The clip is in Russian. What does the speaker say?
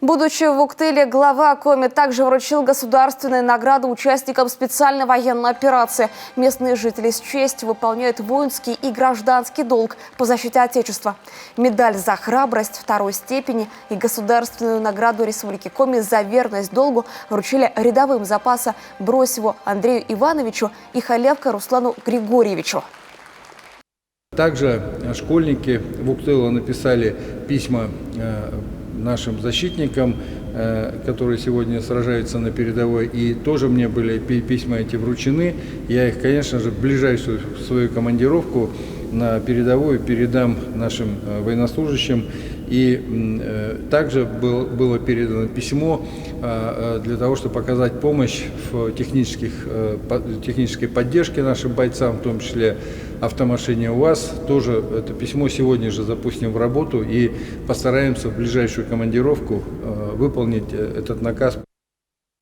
Будучи в Уктыле, глава Коми также вручил государственные награды участникам специальной военной операции. Местные жители с честью выполняют воинский и гражданский долг по защите Отечества. Медаль за храбрость второй степени и государственную награду Республики Коми за верность долгу вручили рядовым запаса Бросеву Андрею Ивановичу и Халявко Руслану Григорьевичу. Также школьники в Уктыле написали письма нашим защитникам, которые сегодня сражаются на передовой, и тоже мне были письма эти вручены. Я их, конечно же, в ближайшую свою командировку на передовую передам нашим военнослужащим. И также было передано письмо для того, чтобы показать помощь в технической поддержке нашим бойцам, в том числе автомашине УАЗ. Тоже это письмо сегодня же запустим в работу и постараемся в ближайшую командировку выполнить этот наказ.